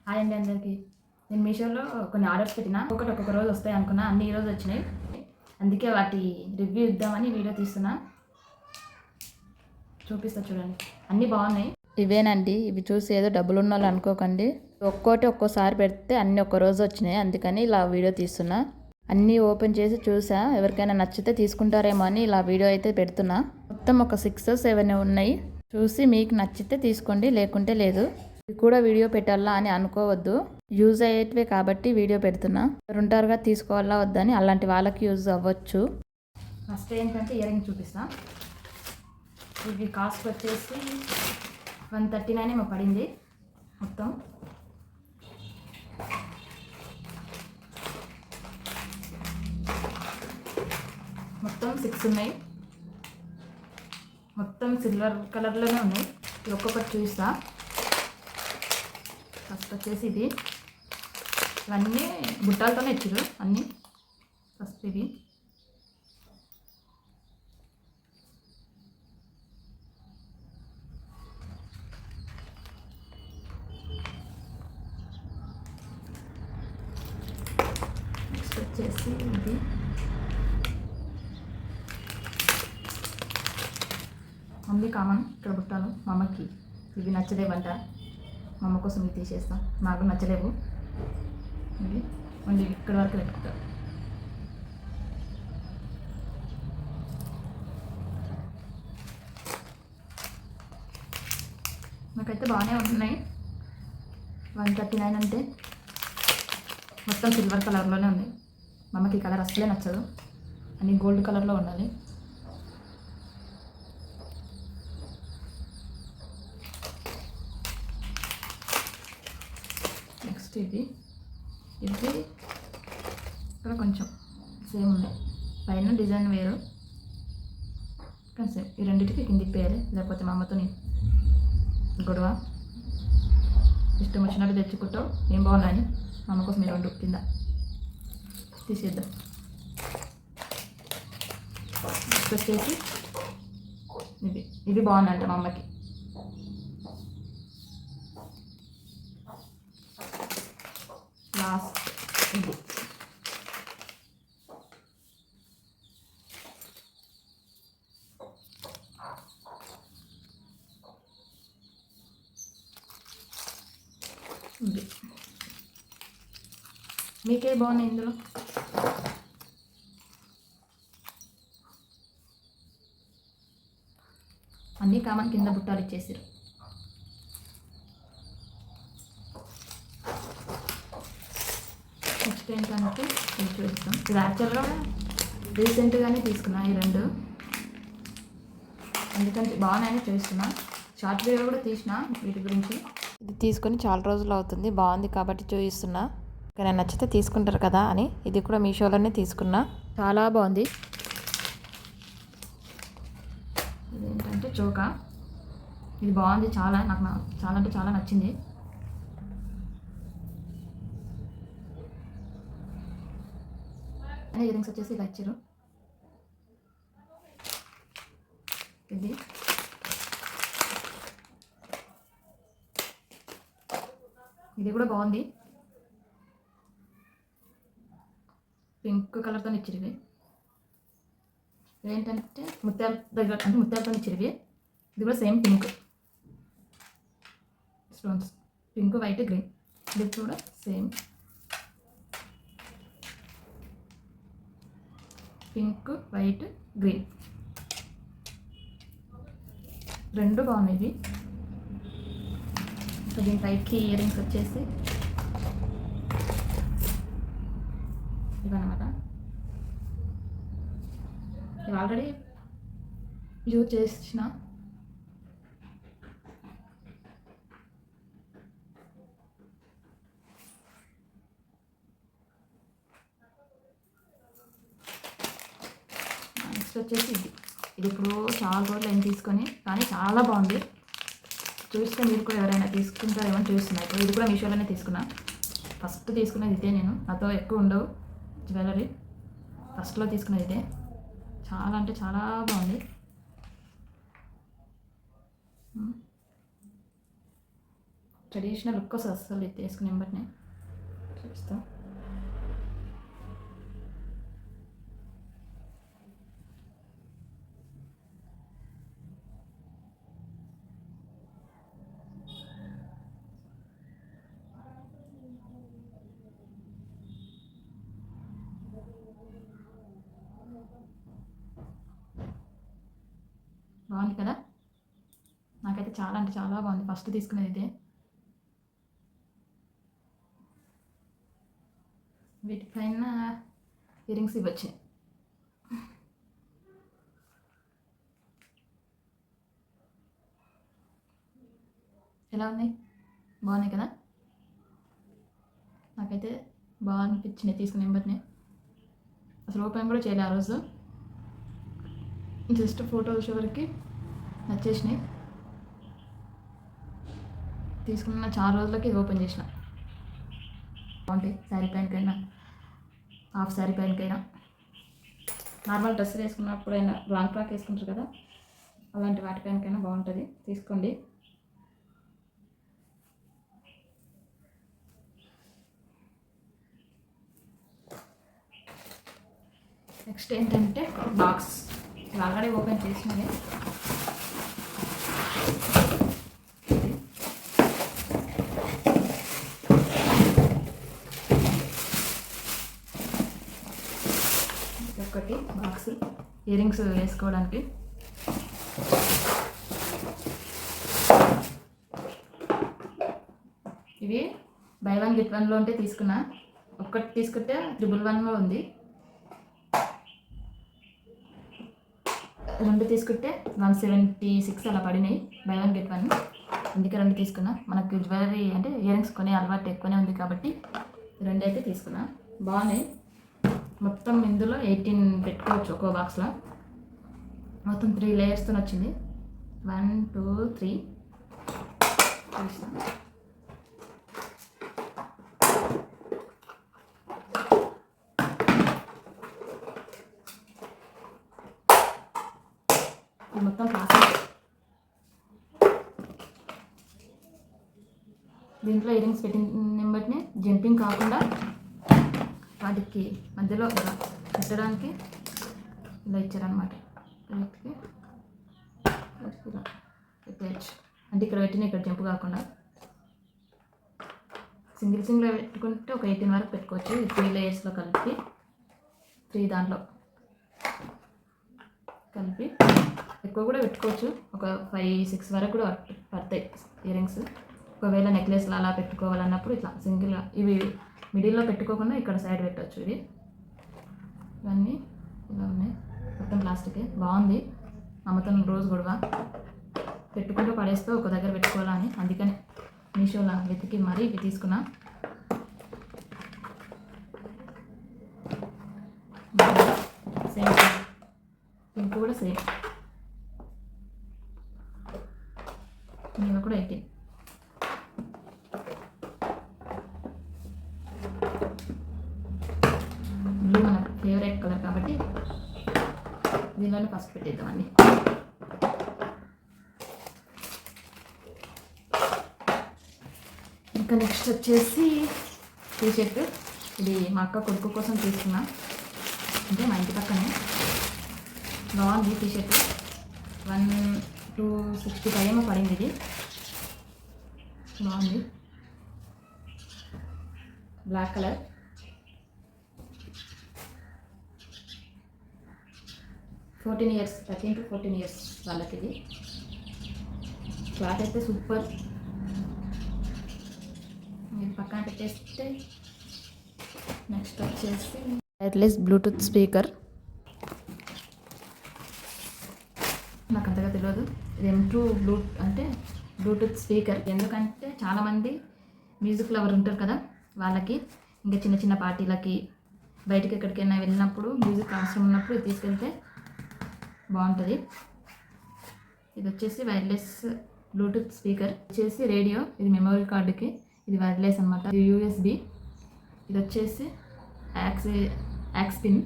Hi అండి అందరికీ. నేను మీషోలో కొన్ని ఆర్డర్స్ పెట్టిన ఒక్కొక్క రోజు వస్తాయి అనుకున్నా, అన్ని ఈరోజు వచ్చినాయి. అందుకే వాటి రివ్యూ ఇద్దామని వీడియో తీస్తున్నా. చూపిస్తా చూడండి, అన్నీ బాగున్నాయి. ఇవేనండి, ఇవి చూసి ఏదో డబ్బులు ఉన్న వాళ్ళు అనుకోకండి. ఒక్కోసారి పెడితే అన్నీ ఒక్క రోజు వచ్చినాయి, అందుకని ఇలా వీడియో తీస్తున్నా. అన్నీ ఓపెన్ చేసి చూసా, ఎవరికైనా నచ్చితే తీసుకుంటారేమో అని ఇలా వీడియో అయితే పెడుతున్నా. మొత్తం ఒక 6-7 ఉన్నాయి. చూసి మీకు నచ్చితే తీసుకోండి, లేకుంటే లేదు. ఇది కూడా వీడియో పెట్టాలా అని అనుకోవద్దు, యూజ్ అయ్యేటివే కాబట్టి వీడియో పెడుతున్నా. ఉంటారుగా తీసుకోవాలా వద్దని, అలాంటి వాళ్ళకి యూజ్ అవ్వచ్చు. ఫస్ట్ ఏంటంటే ఇయర్ రింగ్ చూపిస్తా. ఇవి కాస్ట్ వచ్చేసి 139 ఏమో పడింది మొత్తం. మొత్తం 6 ఉన్నాయి. మొత్తం సిల్వర్ కలర్లోనే ఉన్నాయి. ఇది ఒక్కొక్కటి చూపిస్తా. ఫస్ట్ వచ్చేసి ఇది, ఇవన్నీ బుట్టాలతోనే ఇచ్చారు అన్నీ. ఫస్ట్ ఇది నెక్స్ట్ వచ్చేసి ఇది మమ్మీ కామన్ ఇక్కడ బుట్టాలు. మా అమ్మకి ఇవి నచ్చలేవంట, మా అమ్మ కోసం ఇవి తీసేస్తాం. నాకు నచ్చలేవు ఇవి, మళ్ళీ ఇక్కడ వరకు పెట్టుకుంటారు. నాకైతే బాగానే ఉంటున్నాయి. 139 అంటే మొత్తం సిల్వర్ కలర్లోనే ఉంది. మా అమ్మకి ఈ కలర్ అసలే నచ్చదు, అన్ని గోల్డ్ కలర్లో ఉండాలి. నెక్స్ట్ ఇది ఇక్కడ కొంచెం సేమ్ ఉన్నాయి, పైన డిజైన్ వేరు కానీ సేమ్. ఈ రెండింటికి కిందికి పేయాలి, లేకపోతే మా అమ్మతో గొడవ. ఇష్టం వచ్చినట్టు తెచ్చుకుంటావు, ఏం బాగున్నాయని. మా అమ్మ కోసం మీరు 2 కింద తీసేద్దాం. నెక్స్ట్ వచ్చేసి ఇది బాగుందంట మా అమ్మకి. లాస్ట్ ఇది మీకే బాగున్నాయి ఇందులో. అన్నీ కామన్ కింద బుట్టాలు ఇచ్చేసారు. నెక్స్ట్ ఏంటంటే ఇది చూపిస్తాం. ఇది యాక్చువల్గా రీసెంట్గానే తీసుకున్నా ఈ 2, ఎందుకంటే బాగున్నాయని చూస్తున్నా. షార్ట్ వీడియో కూడా తీసిన వీటి గురించి. ఇది తీసుకొని చాలా రోజులు అవుతుంది, బాగుంది కాబట్టి చూపిస్తున్నా. కానీ నచ్చితే తీసుకుంటారు కదా అని ఇది కూడా మీషోలోనే తీసుకున్నా. చాలా బాగుంది. ఇదేంటంటే చోకా, ఇది బాగుంది చాలా, నాకు చాలా అంటే చాలా నచ్చింది. ఇయర్ రింగ్స్ వచ్చేసి ఇలా ఇచ్చారు. ఇది కూడా బాగుంది, పింక్ కలర్తో ఇచ్చారు. ఇవేంటంటే ముత్యాల దగ్గర, అంటే ముత్యాలతో ఇచ్చారు. ఇది కూడా same pink stones, pink white green. ఇది కూడా సేమ్ పింక్ వైట్ గ్రీన్, 2 బాగున్నాయి ఇవి. దీని పైకి ఇయర్ రింగ్స్ వచ్చేసి ఇవన్నమాట. ఇవి ఆల్రెడీ యూజ్ చేసిన. నెక్స్ట్ వచ్చేసి ఇది ఇప్పుడు చాలా రోజులు ఏం తీసుకొని, కానీ చాలా బాగుంది. చూస్తే మీరు కూడా ఎవరైనా తీసుకుంటారేమో చూస్తున్నారు. ఇప్పుడు ఇది కూడా మీషోలోనే తీసుకున్నా. ఫస్ట్ తీసుకున్నది ఇదే, నేను నాతో ఎక్కువ ఉండవు జ్యువెలరీ. ఫస్ట్లో తీసుకున్నది ఇదే, చాలా అంటే చాలా బాగుంది. ట్రెడిషనల్ లుక్ వస్తుంది అసలు ఇది వేసుకుని వెంబటనే చూపిస్తాం. బాగుంది కదా, నాకైతే చాలా అంటే చాలా బాగుంది. ఫస్ట్ తీసుకునేది ఇదే. వీటిపైన ఇయరింగ్స్ ఇవ్వచ్చు. ఎలా ఉన్నాయి, బాగున్నాయి కదా, నాకైతే బాగా అనిపించినాయి తీసుకునే వెంబటనే. అసలు ఓపెన్ కూడా చేయలే ఆ రోజు, జస్ట్ ఫోటో వచ్చేవరకు నచ్చేసినాయి. తీసుకున్న చాలా రోజులకి ఇది ఓపెన్ చేసిన. బాగుంటాయి శారీ ప్యాంట్కైనా, హాఫ్ శారీ ప్యాంట్కైనా, నార్మల్ డ్రెస్ వేసుకున్నప్పుడైనా, లాంగ్ ఫ్రాక్ వేసుకుంటారు కదా అలాంటి వాటి ప్యాంట్కైనా బాగుంటుంది, తీసుకోండి. నెక్స్ట్ ఏంటంటే బాక్స్ ఆల్రెడీ ఓపెన్ చేసినది. ఒకటి బాక్స్ ఇయరింగ్స్ వేసుకోవడానికి. ఇవి బై 1 get 1లో ఉంటే తీసుకున్నా. ఒక్కటి తీసుకుంటే 111లో ఉంది. 2 తీసుకుంటే 176 అలా పడినాయి. బై 1 get 1, అందుకే 2 తీసుకున్నా. మనకు జ్యువెలరీ అంటే ఇయరింగ్స్ కొనే అలవాటు ఎక్కువనే ఉంది కాబట్టి 2 అయితే తీసుకున్నా. బాగున్నాయి. మొత్తం ఇందులో 18 పెట్టుకోవచ్చు ఒక్కో బాక్స్లో. మొత్తం 3 లేయర్స్తో వచ్చింది. 1 2 3 మొత్తం ప్లాస్టిక్. దీంట్లో ఇయరింగ్స్ పెట్టిన బట్టినే జంపింగ్ కాకుండా వాటికి మధ్యలో ఇలా పెట్టడానికి ఇలా ఇచ్చారనమాట. వీటికి ఇలా పెట్టచ్చు అంటే ఇక్కడ పెట్టిన ఇక్కడ జంపు కాకుండా సింగిల్గా పెట్టుకుంటే ఒక 18 వరకు పెట్టుకోవచ్చు. 3 లేయర్స్లో కలిపి 3 దాంట్లో కలిపి ఎక్కువ కూడా పెట్టుకోవచ్చు. ఒక 5-6 వరకు కూడా పడతాయి ఇయరింగ్స్. ఒకవేళ నెక్లెస్లు అలా పెట్టుకోవాలన్నప్పుడు ఇట్లా సింగిల్గా ఇవి మిడిల్లో పెట్టుకోకుండా ఇక్కడ సైడ్ పెట్టవచ్చు. ఇది ఇవన్నీ ఇలా ఉన్నాయి. మొత్తం ప్లాస్టికే. బాగుంది. అమ్ముతున్న రోజు కూడా పెట్టుకుంటూ పడేస్తూ ఒక దగ్గర పెట్టుకోవాలని అందుకని మీషోలో వెతికి మరీ ఇవి తీసుకున్నా. సేమ్ పింక్ కూడా సేమ్. నేను కూడా 18. బ్లూ మన ఫేవరెట్ కలర్ కాబట్టి దీనిలోనే ఫస్ట్ పెట్టేద్దామండి. ఇంకా నెక్స్ట్ వచ్చేసి టీషర్ట్. ఇది మా అక్క కొడుకు కోసం తీసుకున్నా, అంటే మా ఇంటి పక్కనే. బాగుంది టీషర్ట్. 1,265 ఏమో పడింది. ఇది బాగుంది. Black colour. $14 13 to 14 years వాళ్ళకి. ఇది క్లాత్ అయితే సూపర్. మీరు పక్కన పెట్టేస్తే నెక్స్ట్ వచ్చేసి వైర్లెస్ బ్లూటూత్ స్పీకర్. నాకు అంతగా తెలియదు. ఇది M2 అంటే బ్లూటూత్ స్పీకర్. ఎందుకంటే చాలామంది మ్యూజిక్ లవర్ ఉంటారు కదా వాళ్ళకి, ఇంకా చిన్న చిన్న పార్టీలకి బయటకి ఎక్కడికైనా వెళ్ళినప్పుడు మ్యూజిక్ అవసరం ఉన్నప్పుడు ఇది తీసుకెళ్తే బాగుంటుంది. ఇది వచ్చేసి వైర్లెస్ బ్లూటూత్ స్పీకర్. వచ్చేసి రేడియో. ఇది మెమరీ కార్డుకి. ఇది వైర్లెస్ అనమాట. ఇది USB. ఇది వచ్చేసి యాక్స్ పిన్.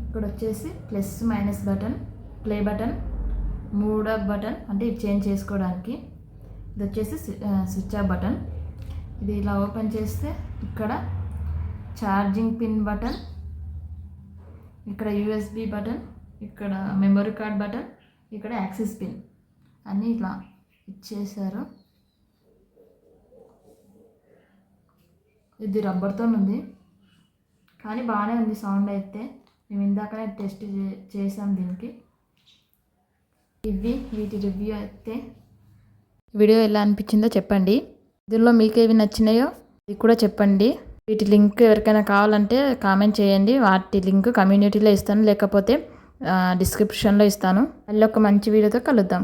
ఇక్కడ వచ్చేసి plus minus button, play button, 3వ బటన్ అంటే ఇది చేంజ్ చేసుకోవడానికి. ఇది వచ్చేసి స్విచ్ ఆఫ్ బటన్. ఇది ఇలా ఓపెన్ చేస్తే ఇక్కడ ఛార్జింగ్ పిన్ బటన్, ఇక్కడ యూఎస్బి బటన్, ఇక్కడ మెమరీ కార్డ్ బటన్, ఇక్కడ యాక్సెస్ పిన్ అన్నీ ఇట్లా ఇచ్చేసారు. ఇది రబ్బర్తో ఉంది కానీ బాగానే ఉంది సౌండ్ అయితే. మేము ఇందాకనే టెస్ట్ చేసాం దీనికి. వీటి రివ్యూ అయితే. వీడియో ఎలా అనిపించిందో చెప్పండి. దీనిలో మీకు ఏవి నచ్చినాయో ఇది కూడా చెప్పండి. వీటి లింక్ ఎవరికైనా కావాలంటే కామెంట్ చేయండి. వాటి లింక్ కమ్యూనిటీలో ఇస్తాను, లేకపోతే డిస్క్రిప్షన్లో ఇస్తాను. మళ్ళీ ఒక మంచి వీడియోతో కలుద్దాం.